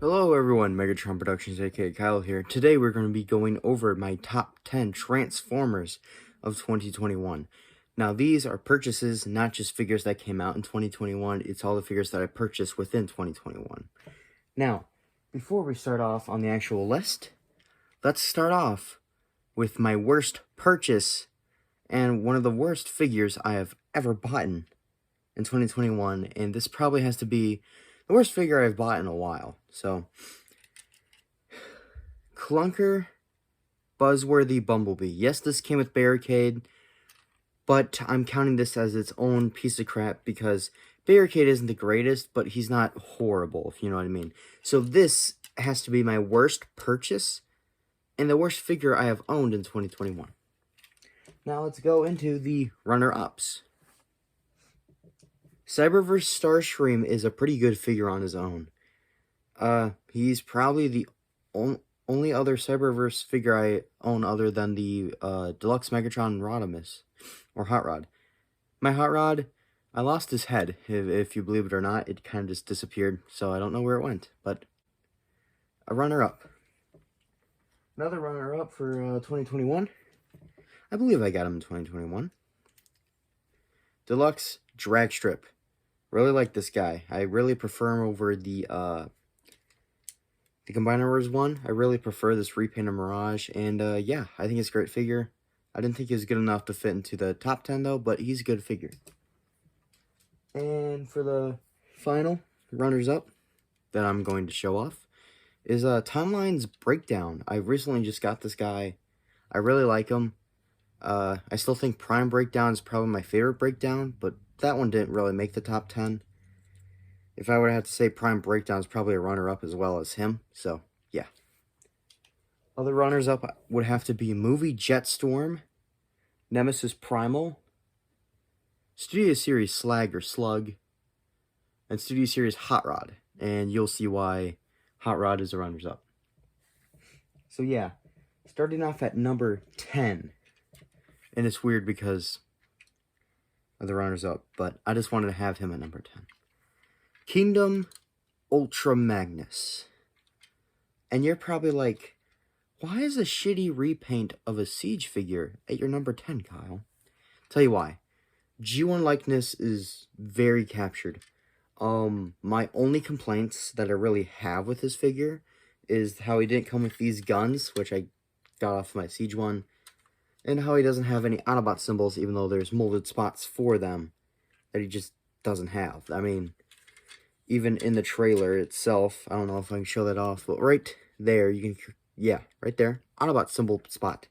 Hello everyone, Megatron Productions aka Kyle here. Today we're going to be going over my top 10 Transformers of 2021. Now these are purchases, not just figures that came out in 2021, it's all the figures that I purchased within 2021. Now, before we start off on the actual list, let's start off with my worst purchase and one of the worst figures I have ever bought in 2021, and this probably has to be the worst figure I've bought in a while. So, Clunker Buzzworthy Bumblebee. Yes, this came with Barricade, but I'm counting this as its own piece of crap because Barricade isn't the greatest, but he's not horrible, if you know what I mean. So this has to be my worst purchase and the worst figure I have owned in 2021. Now let's go into the runner-ups. Cyberverse Starscream is a pretty good figure on his own. He's probably the only other Cyberverse figure I own other than the Deluxe Megatron Rodimus, or Hot Rod. My Hot Rod, I lost his head, if you believe it or not. It kind of just disappeared, so I don't know where it went, but a runner-up. Another runner-up for 2021. I believe I got him in 2021. Deluxe Dragstrip. Really like this guy. I really prefer him over the Combiner Wars one. I really prefer this repainted Mirage, and yeah, I think it's a great figure. I didn't think he was good enough to fit into the top 10 though, but he's a good figure. And for the final runners-up that I'm going to show off is Timeline's Breakdown. I recently just got this guy. I really like him. I still think Prime Breakdown is probably my favorite Breakdown, but that one didn't really make the top 10. If I would have to say Prime Breakdown is probably a runner-up as well as him, so yeah. Other runners-up would have to be Movie Jetstorm, Nemesis Primal, Studio Series Slag or Slug, and Studio Series Hot Rod. And you'll see why Hot Rod is a runners-up. So yeah, starting off at number 10. And it's weird because of the runners-up, but I just wanted to have him at number 10. Kingdom Ultra Magnus. And you're probably like, why is a shitty repaint of a Siege figure at your number 10, Kyle? Tell you why. G1 likeness is very captured. My only complaints that I really have with this figure is how he didn't come with these guns, which I got off my Siege one. And how he doesn't have any Autobot symbols, even though there's molded spots for them that he just doesn't have. I mean, even in the trailer itself, I don't know if I can show that off, but right there, you can, yeah, right there, Autobot symbol spot.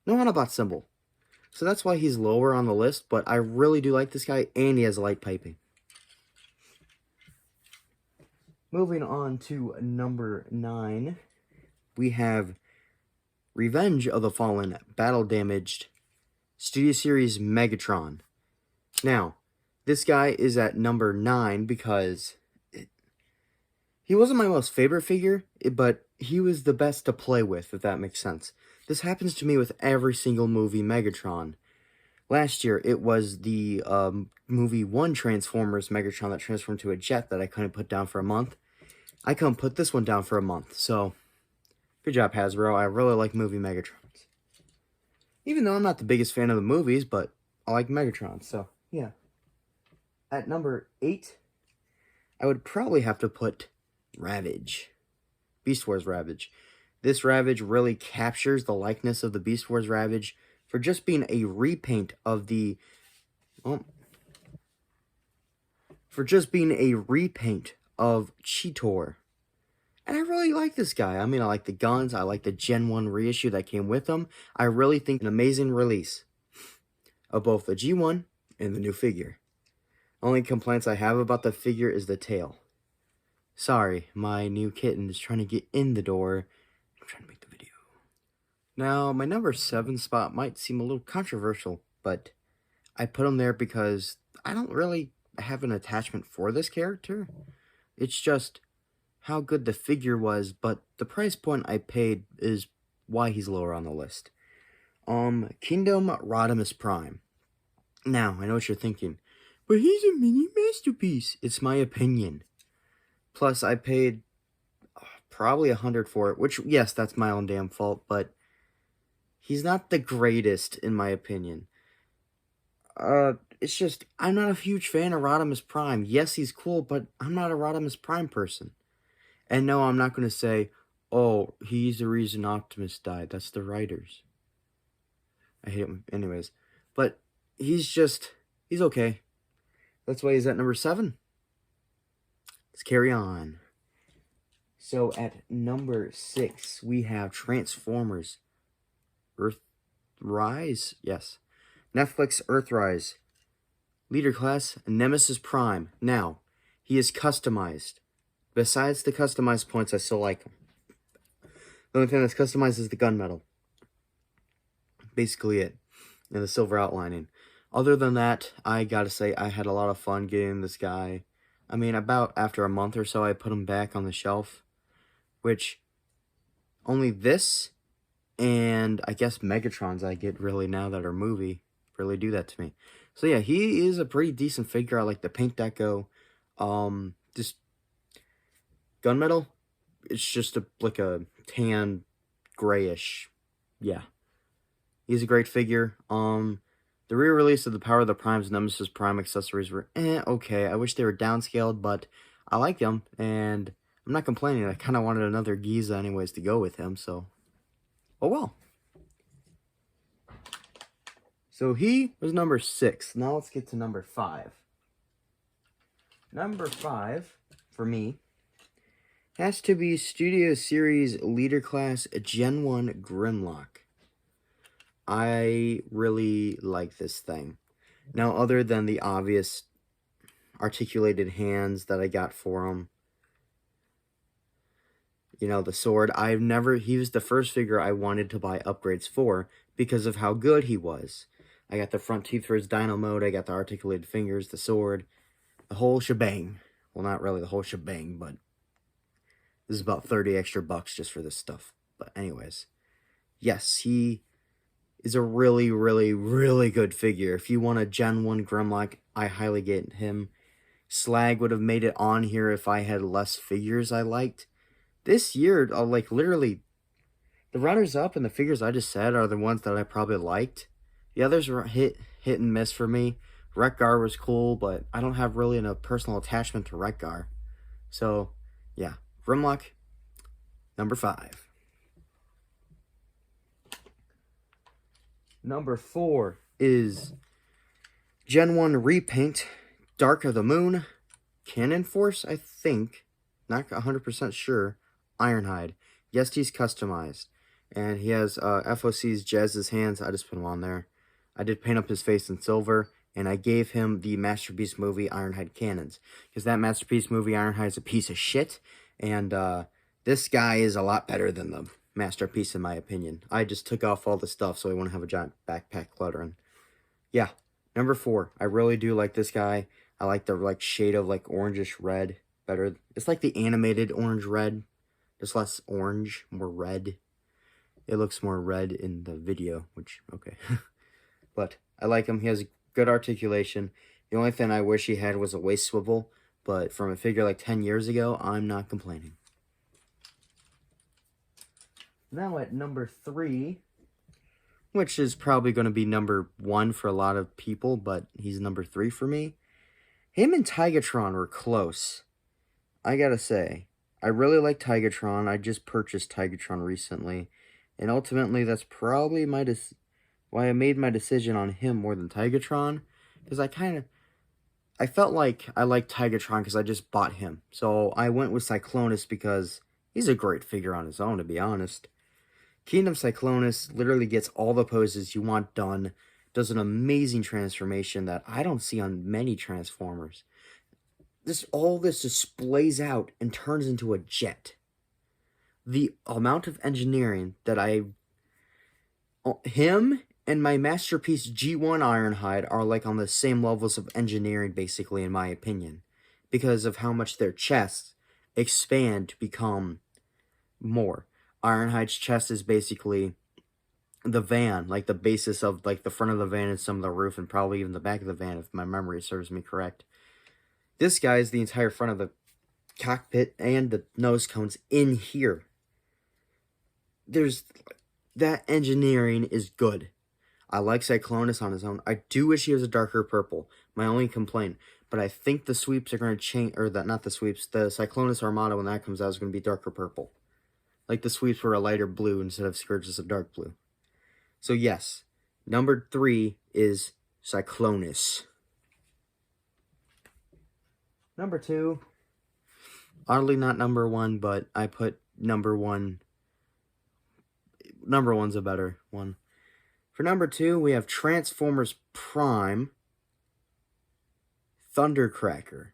No Autobot symbol. So that's why he's lower on the list, but I really do like this guy, and he has light piping. Moving on to number 9, we have Revenge of the Fallen Battle Damaged Studio Series Megatron. Now, this guy is at number 9 because he wasn't my most favorite figure, but he was the best to play with, if that makes sense. This happens to me with every single movie Megatron. Last year, it was the movie 1 Transformers Megatron that transformed to a jet that I couldn't put down for a month. I couldn't put this one down for a month, so good job, Hasbro. I really like movie Megatrons. Even though I'm not the biggest fan of the movies, but I like Megatron, so yeah. At number 8, I would probably have to put Ravage. Beast Wars Ravage. This Ravage really captures the likeness of the Beast Wars Ravage for just being a repaint of the... for just being a repaint of Cheetor. And I really like this guy. I mean, I like the guns. I like the Gen 1 reissue that came with them. I really think an amazing release of both the G1 and the new figure. Only complaints I have about the figure is the tail. Sorry, my new kitten is trying to get in the door. I'm trying to make the video. Now, my number 7 spot might seem a little controversial, but I put him there because I don't really have an attachment for this character. It's just how good the figure was, but the price point I paid is why he's lower on the list. Kingdom Rodimus Prime. Now, I know what you're thinking, but he's a mini masterpiece. It's my opinion. Plus, I paid probably 100 for it, which, yes, that's my own damn fault, but he's not the greatest, in my opinion. It's just, I'm not a huge fan of Rodimus Prime. Yes, he's cool, but I'm not a Rodimus Prime person. And no, I'm not going to say, oh, he's the reason Optimus died. That's the writers. I hate him anyways. But he's okay. That's why he's at number 7. Let's carry on. So at number 6, we have Transformers Earthrise. Yes. Netflix Earthrise. Leader class, Nemesis Prime. Now, he is customized. Besides the customized points, I still like him. The only thing that's customized is the gunmetal. Basically it. And the silver outlining. Other than that, I gotta say, I had a lot of fun getting this guy. I mean, about after a month or so, I put him back on the shelf. Which, only this, and I guess Megatrons I get really now that are movie, really do that to me. So yeah, he is a pretty decent figure. I like the paint deco. Just gunmetal, it's just like a tan, grayish. Yeah. He's a great figure. The re-release of the Power of the Prime's Nemesis Prime accessories were okay. I wish they were downscaled, but I like them, and I'm not complaining. I kind of wanted another Giza anyways to go with him, so oh well. So he was number 6. Now let's get to number 5. Number 5, for me, has to be Studio Series Leader Class Gen 1 Grimlock. I really like this thing. Now, other than the obvious articulated hands that I got for him, you know, the sword, he was the first figure I wanted to buy upgrades for because of how good he was. I got the front teeth for his dino mode, I got the articulated fingers, the sword, the whole shebang. Well, not really the whole shebang, but this is about 30 extra bucks just for this stuff. But anyways, yes, he is a really, really, really good figure. If you want a Gen 1 Grimlock, I highly get him. Slag would have made it on here if I had less figures I liked. This year, like, literally, the runners-up and the figures I just said are the ones that I probably liked. The others were hit and miss for me. Wreck-Gar was cool, but I don't have really a personal attachment to Wreck-Gar. So, yeah. Grimlock, number 5. Number 4 is Gen 1 Repaint, Dark of the Moon, Cannon Force, I think. Not 100% sure. Ironhide. Yes, he's customized. And he has FOC's Jazz's hands. I just put him on there. I did paint up his face in silver. And I gave him the Masterpiece movie Ironhide cannons. Because that Masterpiece movie Ironhide is a piece of shit. And this guy is a lot better than the Masterpiece in my opinion. I just took off all the stuff so he wouldn't have a giant backpack cluttering. Yeah, number 4. I really do like this guy. I like the shade of orangish red better. It's like the animated orange red. Just less orange, more red. It looks more red in the video, which, okay. But I like him. He has good articulation. The only thing I wish he had was a waist swivel. But from a figure like 10 years ago, I'm not complaining. Now at number 3, which is probably going to be number 1 for a lot of people, but he's number 3 for me. Him and Tigatron were close. I gotta say, I really like Tigatron. I just purchased Tigatron recently. And ultimately, that's probably why I made my decision on him more than Tigatron. Because I felt like I liked Tigatron because I just bought him. So I went with Cyclonus because he's a great figure on his own, to be honest. Kingdom Cyclonus literally gets all the poses you want done. Does an amazing transformation that I don't see on many Transformers. All this displays out and turns into a jet. The amount of engineering that him and my Masterpiece G1 Ironhide are on the same levels of engineering, basically, in my opinion. Because of how much their chests expand to become more. Ironhide's chest is basically the van, the basis of the front of the van and some of the roof and probably even the back of the van if my memory serves me correct. This guy is the entire front of the cockpit and the nose cones in here. That engineering is good. I like Cyclonus on his own. I do wish he was a darker purple. My only complaint. But I think the sweeps are going to change, or not the sweeps, the Cyclonus Armada when that comes out is going to be darker purple. Like the sweeps were a lighter blue instead of Scourges a dark blue. So yes, number 3 is Cyclonus. Number 2, oddly not number 1, but I put number 1. Number 1's a better one. For number 2, we have Transformers Prime, Thundercracker.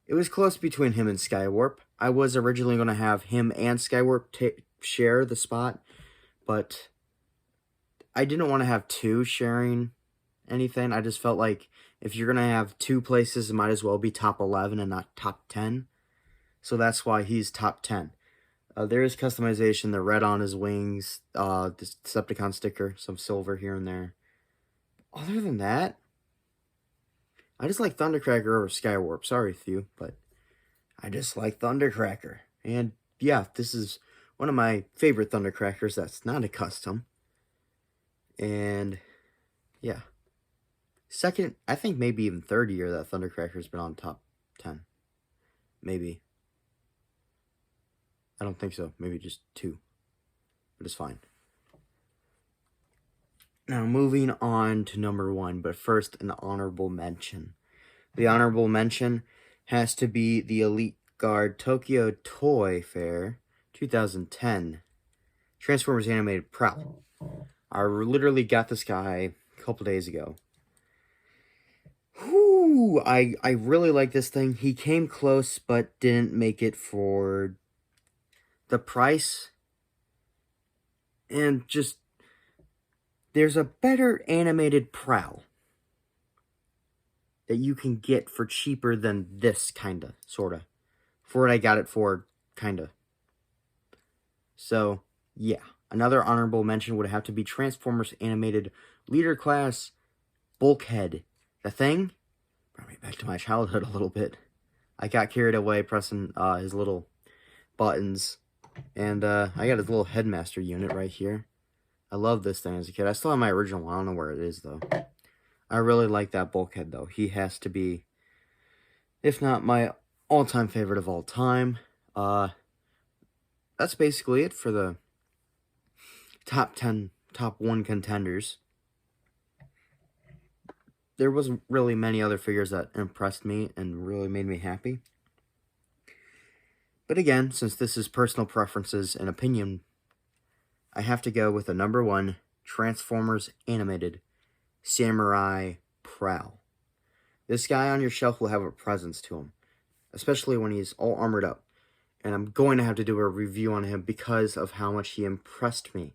It was close between him and Skywarp. I was originally going to have him and Skywarp share the spot, but I didn't want to have 2 sharing anything. I just felt like if you're going to have 2 places, it might as well be top 11 and not top 10. So that's why he's top 10. There is customization, the red on his wings, the Decepticon sticker, some silver here and there. Other than that, I just like Thundercracker over Skywarp. Sorry, Thew, but I just like Thundercracker. And yeah, this is one of my favorite Thundercrackers that's not a custom. And yeah. Second, I think maybe even third year that Thundercracker's been on top 10. Maybe. I don't think so. Maybe just 2. But it's fine. Now, moving on to number 1. But first, an honorable mention. The honorable mention has to be the Elite Guard Tokyo Toy Fair 2010. Transformers Animated Prowl. I literally got this guy a couple days ago. Whoo! I really like this thing. He came close, but didn't make it for the price. And just, there's a better animated Prowl that you can get for cheaper than this, kinda, sorta. For what I got it for, kinda. So, yeah. Another honorable mention would have to be Transformers Animated Leader Class Bulkhead. The thing brought me back to my childhood a little bit. I got carried away pressing his little buttons. And I got his little Headmaster unit right here. I love this thing as a kid. I still have my original one. I don't know where it is, though. I really like that Bulkhead, though. He has to be, if not my all-time favorite of all time. That's basically it for the top 10, top 1 contenders. There wasn't really many other figures that impressed me and really made me happy. But again, since this is personal preferences and opinion, I have to go with the number 1 Transformers Animated Samurai Prowl. This guy on your shelf will have a presence to him, especially when he's all armored up. And I'm going to have to do a review on him because of how much he impressed me.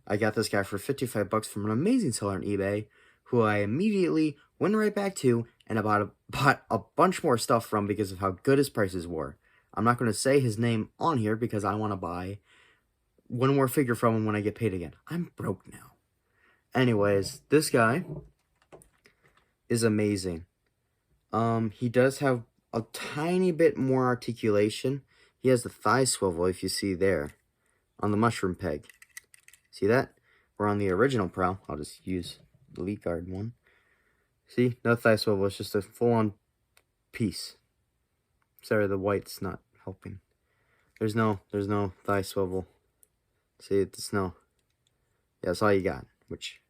I got this guy for $55 from an amazing seller on eBay, who I immediately went right back to and bought a bunch more stuff from because of how good his prices were. I'm not going to say his name on here because I want to buy one more figure from him when I get paid again. I'm broke now. Anyways, this guy is amazing. He does have a tiny bit more articulation. He has the thigh swivel, if you see there, on the mushroom peg. See that? We're on the original Prowl. I'll just use the Elite Guard one. See? No thigh swivel. It's just a full-on piece. Sorry, the white's not helping. There's no thigh swivel. See, it's no. Yeah, that's all you got. Which,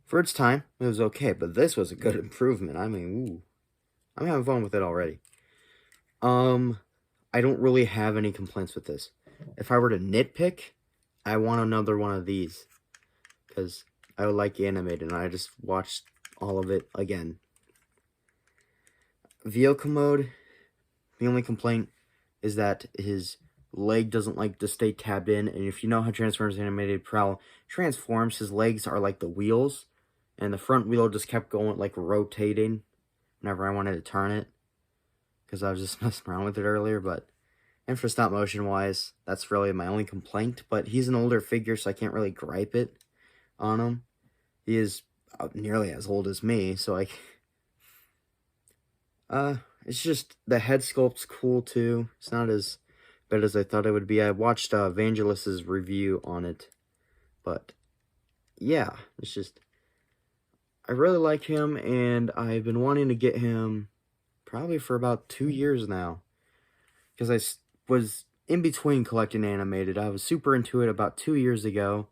for its time, it was okay. But this was a good improvement. I mean, ooh. I'm having fun with it already. I don't really have any complaints with this. If I were to nitpick, I want another one of these. Because I would like animated, and I just watched all of it again. Vehicle mode, the only complaint is that his leg doesn't like to stay tabbed in. And if you know how Transformers Animated Prowl transforms, his legs are like the wheels. And the front wheel just kept going, like rotating whenever I wanted to turn it. Because I was just messing around with it earlier. And for stop motion wise, that's really my only complaint. But he's an older figure, so I can't really gripe it on him. He is nearly as old as me, so It's just, the head sculpt's cool too. It's not as bad as I thought it would be. I watched Evangelist's review on it. But, yeah, it's just, I really like him, and I've been wanting to get him probably for about 2 years now. Because I was in between collecting animated. I was super into it about 2 years ago.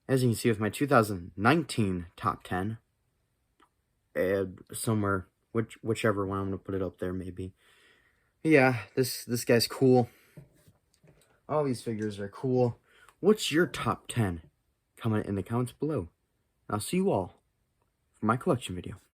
As you can see with my 2019 top 10. And somewhere, whichever one, I'm going to put it up there maybe. Yeah, this guy's cool. All these figures are cool. What's your top 10? Comment in the comments below. I'll see you all for my collection video.